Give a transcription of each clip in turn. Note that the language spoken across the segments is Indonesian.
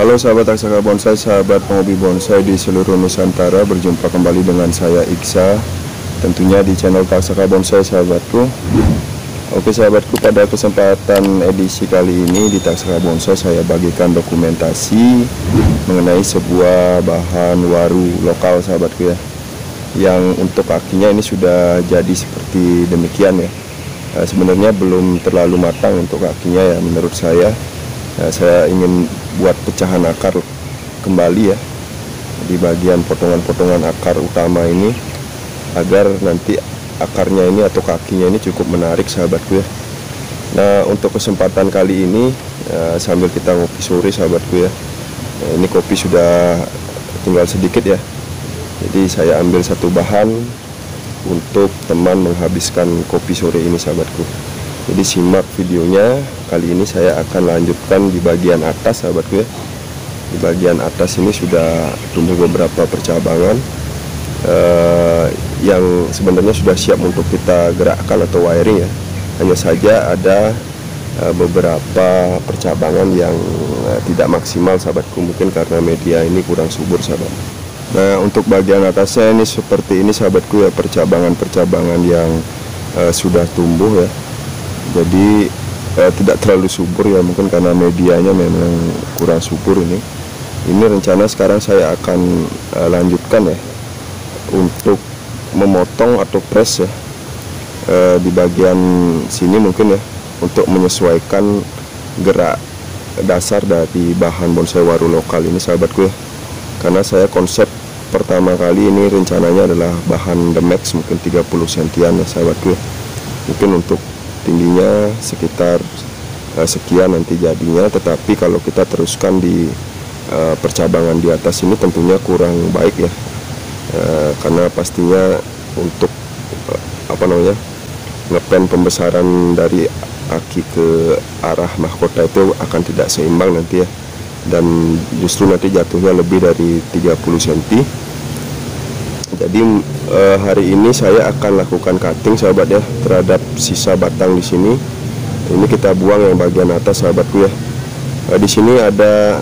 Halo sahabat Aksaka Bonsai, sahabat penghobi bonsai di seluruh Nusantara. Berjumpa kembali dengan saya Iksa, tentunya di channel Aksaka Bonsai sahabatku. Oke sahabatku, pada kesempatan edisi kali ini di Aksaka Bonsai saya bagikan dokumentasi mengenai sebuah bahan waru lokal sahabatku ya, yang untuk kakinya ini sudah jadi seperti demikian ya. Sebenarnya belum terlalu matang untuk kakinya ya menurut saya. Saya ingin buat pecahan akar kembali ya di bagian potongan-potongan akar utama ini, agar nanti akarnya ini atau kakinya ini cukup menarik sahabatku ya. Nah, untuk kesempatan kali ini sambil kita ngopi sore sahabatku ya, ini kopi sudah tinggal sedikit ya, jadi saya ambil satu bahan untuk teman menghabiskan kopi sore ini sahabatku. Jadi simak videonya. Kali ini saya akan lanjutkan di bagian atas sahabatku ya. Di bagian atas ini sudah tumbuh beberapa percabangan yang sebenarnya sudah siap untuk kita gerakkan atau wiring ya. Hanya saja ada beberapa percabangan yang tidak maksimal sahabatku, mungkin karena media ini kurang subur sahabat. Nah, untuk bagian atasnya ini seperti ini sahabatku ya, percabangan yang sudah tumbuh ya. Jadi tidak terlalu subur ya, mungkin karena medianya memang kurang subur ini. Ini rencana sekarang saya akan lanjutkan ya untuk memotong atau press ya di bagian sini mungkin ya, untuk menyesuaikan gerak dasar dari bahan bonsai waru lokal ini sahabatku ya. Karena saya konsep pertama kali ini rencananya adalah bahan The Max, mungkin 30 sentian ya sahabatku ya. Mungkin untuk tingginya sekitar sekian nanti jadinya, tetapi kalau kita teruskan di percabangan di atas ini tentunya kurang baik ya, karena pastinya untuk ngepen pembesaran dari kaki ke arah mahkota itu akan tidak seimbang nanti ya, dan justru nanti jatuhnya lebih dari 30 cm. Jadi hari ini saya akan lakukan cutting sahabat ya terhadap sisa batang di sini. Ini kita buang yang bagian atas sahabatku ya. Di sini ada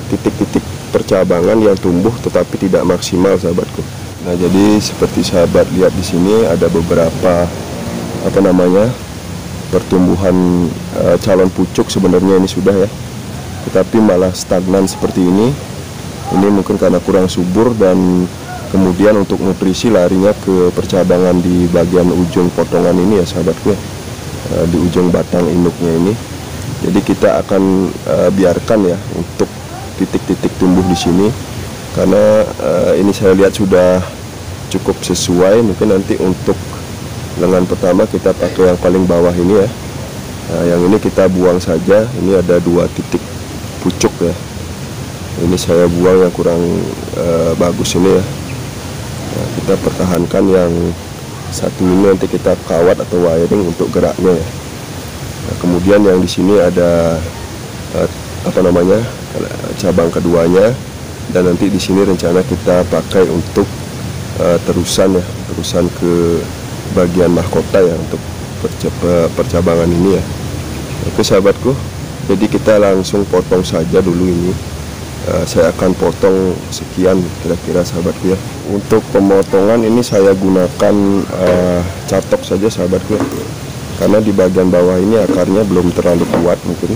titik-titik percabangan yang tumbuh tetapi tidak maksimal sahabatku. Nah, jadi seperti sahabat lihat di sini ada beberapa pertumbuhan calon pucuk sebenarnya ini sudah ya, tetapi malah stagnan seperti ini. Ini mungkin karena kurang subur, dan kemudian untuk nutrisi larinya ke percabangan di bagian ujung potongan ini ya sahabatku ya, di ujung batang induknya ini. Jadi kita akan biarkan ya untuk titik-titik tumbuh di sini, karena ini saya lihat sudah cukup sesuai. Mungkin nanti untuk lengan pertama kita pakai yang paling bawah ini ya. Yang ini kita buang saja. Ini ada 2 titik pucuk ya. Ini saya buang yang kurang bagus ini ya. Nah, kita pertahankan yang satu ini, nanti kita kawat atau wiring untuk geraknya ya. Nah, kemudian yang di sini ada cabang keduanya, dan nanti di sini rencana kita pakai untuk terusan ke bagian mahkota ya, untuk percabangan ini ya. Oke sahabatku, jadi kita langsung potong saja dulu ini. Saya akan potong sekian kira-kira sahabatku ya. Untuk pemotongan ini saya gunakan catok saja sahabatku ya, karena di bagian bawah ini akarnya belum terlalu kuat mungkin.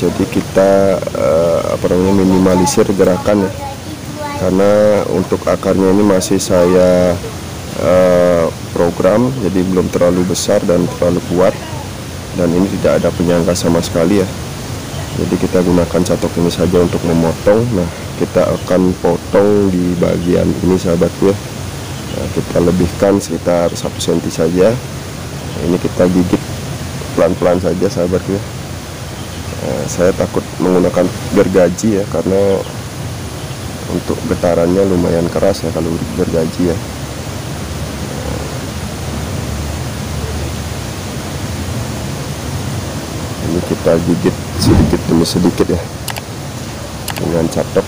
Jadi kita minimalisir gerakan ya, karena untuk akarnya ini masih saya program, jadi belum terlalu besar dan terlalu kuat, dan ini tidak ada penyangga sama sekali ya. Jadi kita gunakan catok ini saja untuk memotong. Nah, kita akan potong di bagian ini sahabatku ya. Nah, kita lebihkan sekitar 1 cm saja. Nah, ini kita gigit pelan-pelan saja sahabatku ya. Nah, saya takut menggunakan gergaji ya, karena untuk getarannya lumayan keras ya kalau gergaji ya. Ini kita gigit sedikit demi sedikit ya dengan catok.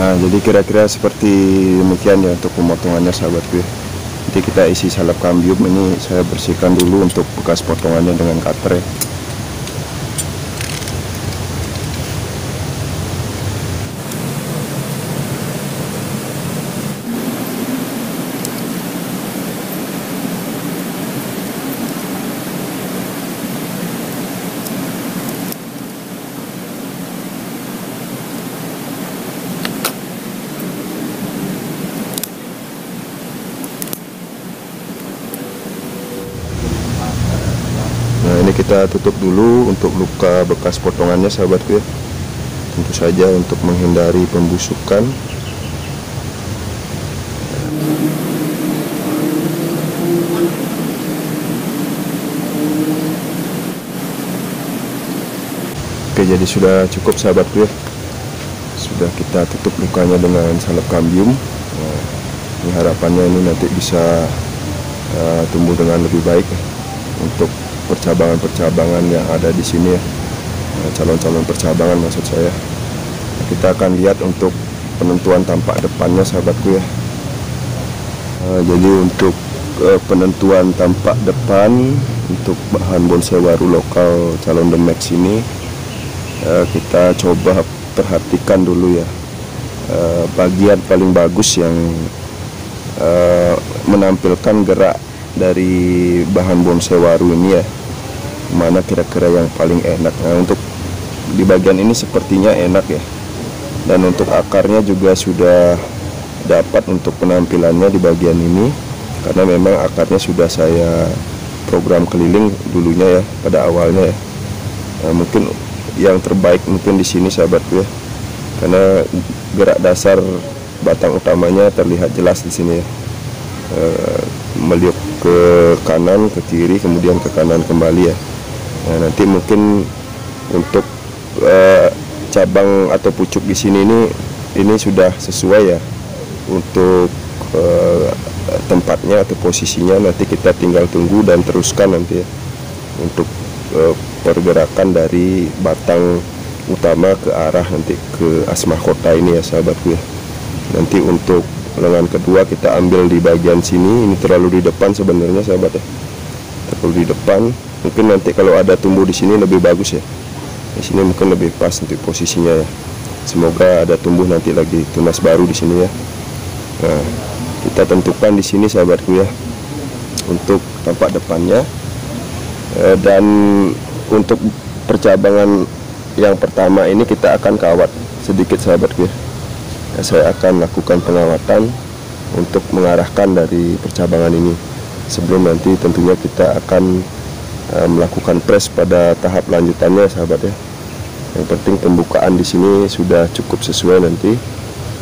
Nah, jadi kira-kira seperti demikian ya untuk pemotongannya sahabatku ya. Nanti kita isi salep kambium ini, saya bersihkan dulu untuk bekas potongannya dengan cutter ya. Nah, ini kita tutup dulu untuk luka bekas potongannya sahabatku ya. Tentu saja untuk menghindari pembusukan. Oke, jadi sudah cukup sahabatku ya. Sudah kita tutup lukanya dengan salep kambium. Nah, ini harapannya ini nanti bisa tumbuh dengan lebih baik ya, untuk percabangan-percabangan yang ada di sini ya, calon-calon percabangan maksud saya. Kita akan lihat untuk penentuan tampak depannya sahabatku ya. Jadi untuk penentuan tampak depan untuk bahan bonsai waru lokal calon Demex ini, kita coba perhatikan dulu ya, bagian paling bagus yang menampilkan gerak dari bahan bonsai waru ini ya, mana kira-kira yang paling enak. Nah, untuk di bagian ini sepertinya enak ya, dan untuk akarnya juga sudah dapat untuk penampilannya di bagian ini, karena memang akarnya sudah saya program keliling dulunya ya pada awalnya ya. Nah, mungkin yang terbaik mungkin di sini sahabatku ya, karena gerak dasar batang utamanya terlihat jelas di sini ya, meliuk ke kanan, ke kiri, kemudian ke kanan kembali ya. Nah, nanti mungkin untuk cabang atau pucuk di sini ini sudah sesuai ya untuk tempatnya atau posisinya. Nanti kita tinggal tunggu dan teruskan nanti ya untuk pergerakan dari batang utama ke arah nanti ke asmahkota ini ya sahabatku ya. Nanti untuk lengan kedua kita ambil di bagian sini, ini terlalu di depan sebenarnya sahabat ya, terlalu di depan. Mungkin nanti kalau ada tumbuh di sini lebih bagus ya, di sini mungkin lebih pas untuk posisinya ya. Semoga ada tumbuh nanti lagi tunas baru di sini ya. Nah, kita tentukan di sini sahabatku ya untuk tampak depannya, dan untuk percabangan yang pertama ini kita akan kawat sedikit sahabatku ya. Saya akan lakukan pengawatan untuk mengarahkan dari percabangan ini, sebelum nanti tentunya kita akan melakukan press pada tahap lanjutannya sahabat ya. Yang penting pembukaan di sini sudah cukup sesuai, nanti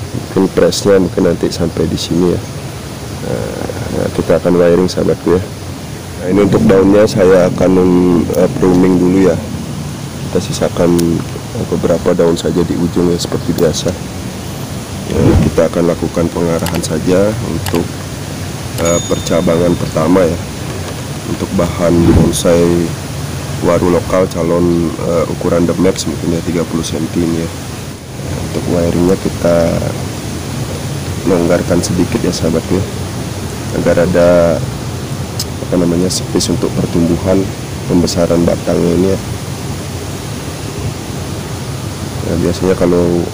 mungkin pressnya mungkin nanti sampai di sini ya. Nah, kita akan wiring sahabatku ya. Nah, ini untuk daunnya saya akan pruning dulu ya. Kita sisakan beberapa daun saja di ujung ya seperti biasa. Kita akan lakukan pengarahan saja untuk percabangan pertama ya, untuk bahan bonsai waru lokal calon ukuran Demex mungkin ya 30 cm ini ya. Untuk wiringnya kita longgarkan sedikit ya sahabatku ya, agar ada space untuk pertumbuhan pembesaran batangnya ini ya. Nah, biasanya kalau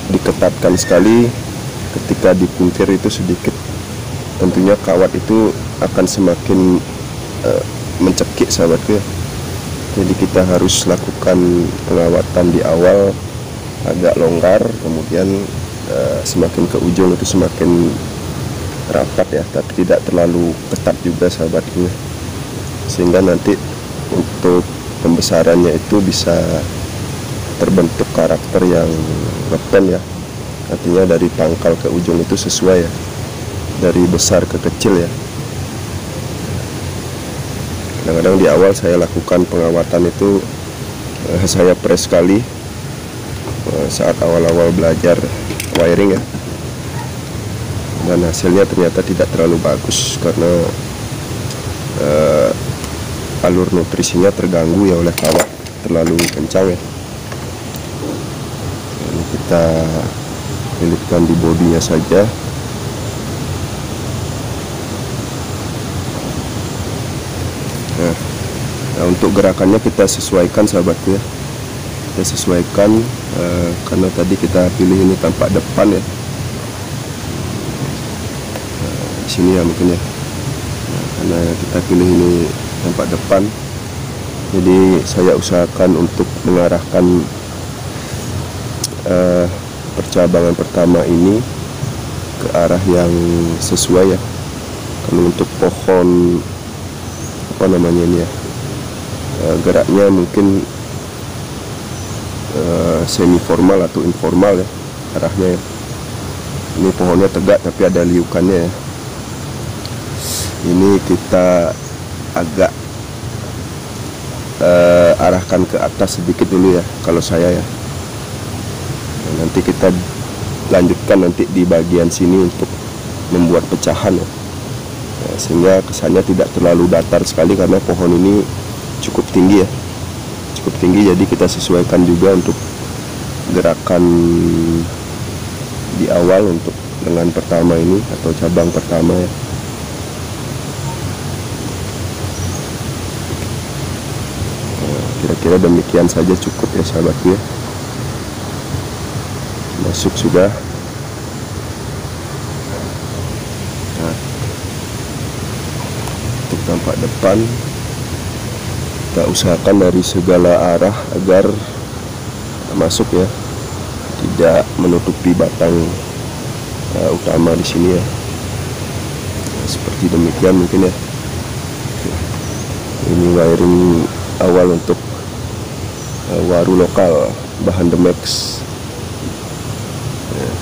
diketatkan sekali ketika dipuntir itu sedikit, tentunya kawat itu akan semakin mencekik sahabatku ya. Jadi kita harus lakukan pengawatan di awal agak longgar, kemudian semakin ke ujung itu semakin rapat ya, tapi tidak terlalu ketat juga sahabatku, sehingga nanti untuk pembesarannya itu bisa terbentuk karakter yang ngepen ya, artinya dari pangkal ke ujung itu sesuai ya, dari besar ke kecil ya. Kadang-kadang di awal saya lakukan pengawatan itu saya press sekali saat awal-awal belajar wiring ya, dan hasilnya ternyata tidak terlalu bagus karena alur nutrisinya terganggu ya oleh kawat terlalu kencang ya. Ini kita lilitkan di bodinya saja. Nah, untuk gerakannya kita sesuaikan sahabatku ya, kita sesuaikan karena tadi kita pilih ini tampak depan ya. Di sini ya mungkin ya, karena kita pilih ini tampak depan, jadi saya usahakan untuk mengarahkan percabangan pertama ini ke arah yang sesuai ya. Karena untuk pohon apa namanya ini ya, geraknya mungkin semi formal atau informal ya arahnya ya. Ini pohonnya tegak tapi ada liukannya ya. Ini kita agak arahkan ke atas sedikit dulu ya kalau saya ya. Nanti kita lanjutkan nanti di bagian sini untuk membuat pecahan ya. Sehingga kesannya tidak terlalu datar sekali karena pohon ini cukup tinggi ya, cukup tinggi, jadi kita sesuaikan juga untuk gerakan di awal untuk dengan pertama ini atau cabang pertama ya. Kira-kira demikian saja cukup ya sahabatku ya. Masuk sudah. Nah, untuk tampak depan kita usahakan dari segala arah agar masuk ya, tidak menutupi batang utama di sini ya. Nah, seperti demikian mungkin ya. Ini wiring awal untuk waru lokal bahan Demex.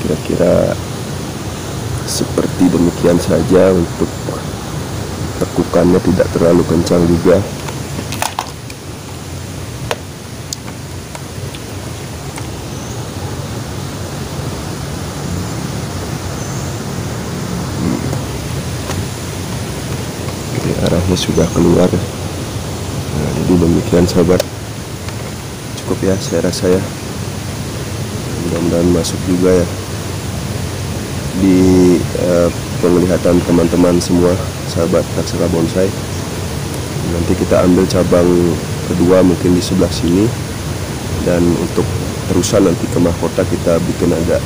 Kira-kira seperti demikian saja, untuk tekukannya tidak terlalu kencang juga. Arahnya sudah keluar. Nah, jadi demikian sahabat, cukup ya saya rasa ya. Mudah-mudahan masuk juga ya di penglihatan teman-teman semua sahabat Taksaka Bonsai. Nanti kita ambil cabang kedua mungkin di sebelah sini, dan untuk terusan nanti ke mahkota kita bikin agak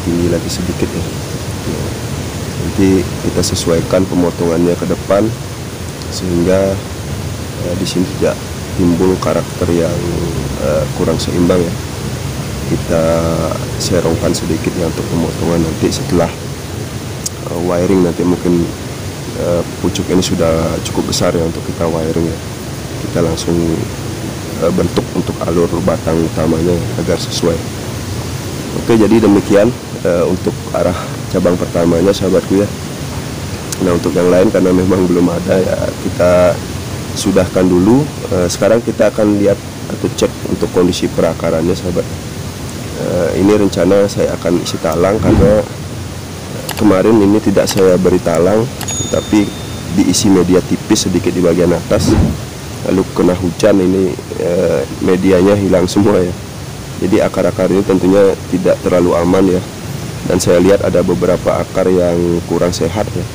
tinggi lagi sedikit ya. Nanti kita sesuaikan pemotongannya ke depan sehingga di sini tidak timbul karakter yang kurang seimbang ya. Kita serongkan sedikit ya untuk pemotongan nanti setelah wiring. Nanti mungkin pucuk ini sudah cukup besar ya untuk kita wiring ya. Kita langsung bentuk untuk alur batang utamanya agar sesuai. Oke, jadi demikian untuk arah cabang pertamanya sahabatku ya. Nah, untuk yang lain karena memang belum ada ya, kita sudahkan dulu. Sekarang kita akan lihat atau cek untuk kondisi perakarannya sahabat. Ini rencana saya akan isi talang karena kemarin ini tidak saya beri talang, tapi diisi media tipis sedikit di bagian atas. Lalu kena hujan ini medianya hilang semua ya. Jadi akar-akar ini tentunya tidak terlalu aman ya. Dan saya lihat ada beberapa akar yang kurang sehat ya,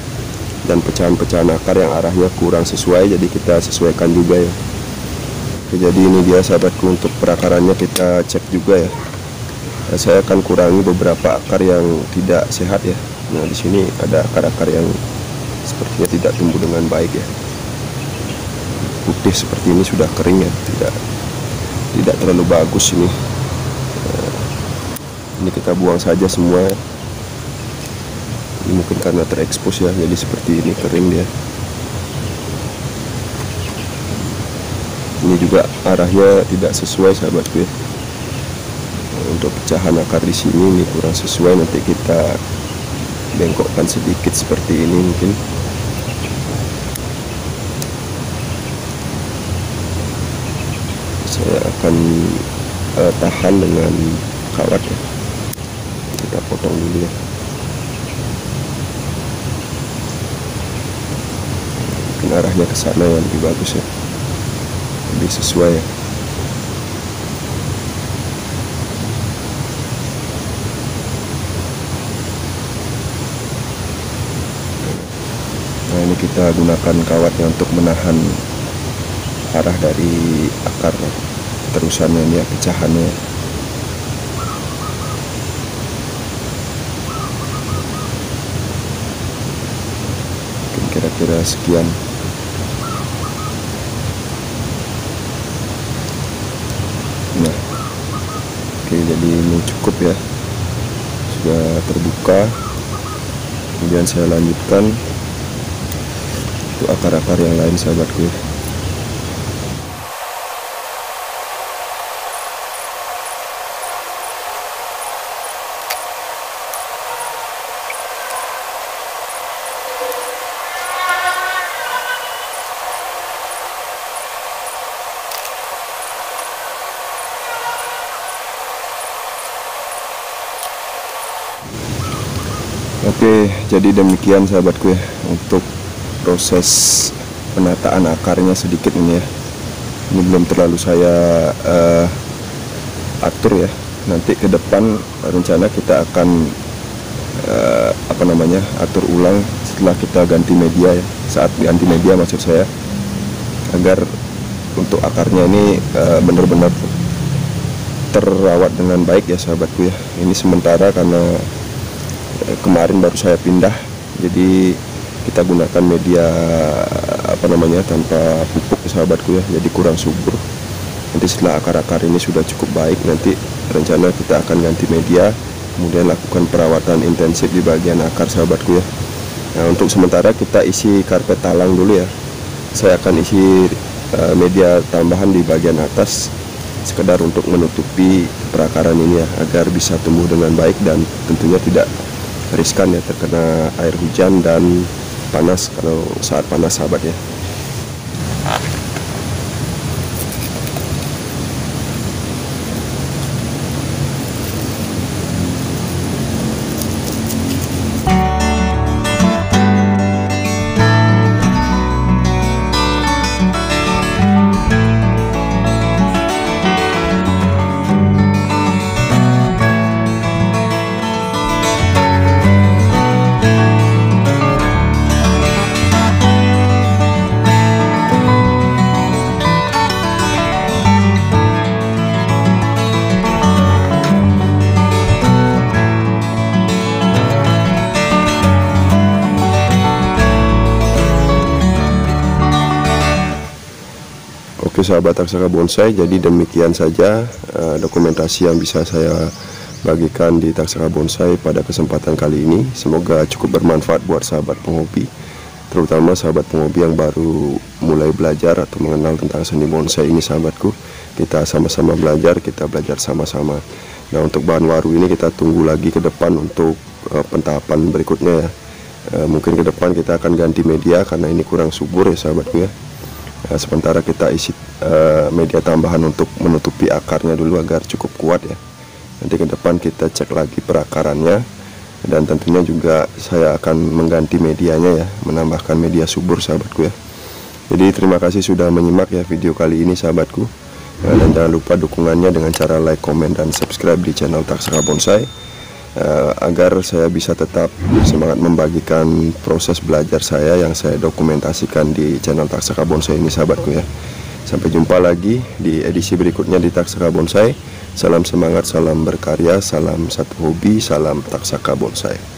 dan pecahan-pecahan akar yang arahnya kurang sesuai, jadi kita sesuaikan juga ya. Oke, jadi ini dia sahabatku untuk perakarannya, kita cek juga ya. Nah, saya akan kurangi beberapa akar yang tidak sehat ya. Nah, di sini ada akar-akar yang sepertinya tidak tumbuh dengan baik ya. Putih seperti ini sudah kering ya, tidak terlalu bagus ini. Ini kita buang saja semua. Ini mungkin karena terekspos ya, jadi seperti ini kering dia. Ini juga arahnya tidak sesuai sahabatku ya. Untuk pecahan akar di sini ini kurang sesuai, nanti kita bengkokkan sedikit seperti ini mungkin. Saya akan tahan dengan kawat ya. Kita potong dulu ya. Mungkin arahnya ke sana yang lebih bagus ya, lebih sesuai ya. kita gunakan kawatnya untuk menahan arah dari akar terusannya ini ya, pecahannya. Mungkin kira-kira sekian. Nah, oke, jadi ini cukup ya, sudah terbuka. Kemudian saya lanjutkan untuk akar-akar yang lain sahabatku ya. Oke, jadi demikian sahabatku ya untuk proses penataan akarnya sedikit ini ya. Ini belum terlalu saya atur ya. Nanti ke depan rencana kita akan atur ulang setelah kita ganti media ya. Saat ganti media maksud saya, agar untuk akarnya ini benar-benar terawat dengan baik ya sahabatku ya. Ini sementara karena kemarin baru saya pindah, jadi kita gunakan media tanpa pupuk sahabatku ya, jadi kurang subur. Nanti setelah akar-akar ini sudah cukup baik, nanti rencana kita akan ganti media, kemudian lakukan perawatan intensif di bagian akar sahabatku ya. Nah, untuk sementara kita isi karpet talang dulu ya. Saya akan isi media tambahan di bagian atas sekedar untuk menutupi perakaran ini ya, agar bisa tumbuh dengan baik dan tentunya tidak riskan ya terkena air hujan dan panas kalau saat panas sahabat ya. Oke sahabat Taksaka Bonsai, jadi demikian saja dokumentasi yang bisa saya bagikan di Taksaka Bonsai pada kesempatan kali ini. Semoga cukup bermanfaat buat sahabat penghobi, terutama sahabat penghobi yang baru mulai belajar atau mengenal tentang seni bonsai ini sahabatku. Kita sama-sama belajar, kita belajar sama-sama. Nah, untuk bahan waru ini kita tunggu lagi ke depan untuk pentahapan berikutnya ya. Mungkin ke depan kita akan ganti media karena ini kurang subur ya sahabatku ya. Sementara kita isi media tambahan untuk menutupi akarnya dulu agar cukup kuat ya. Nanti ke depan kita cek lagi perakarannya, dan tentunya juga saya akan mengganti medianya ya, menambahkan media subur sahabatku ya. Jadi terima kasih sudah menyimak ya video kali ini sahabatku, dan jangan lupa dukungannya dengan cara like, komen, dan subscribe di channel Taksaka Bonsai, agar saya bisa tetap semangat membagikan proses belajar saya yang saya dokumentasikan di channel Taksaka Bonsai ini sahabatku ya. Sampai jumpa lagi di edisi berikutnya di Taksaka Bonsai. Salam semangat, salam berkarya, salam satu hobi, salam Taksaka Bonsai.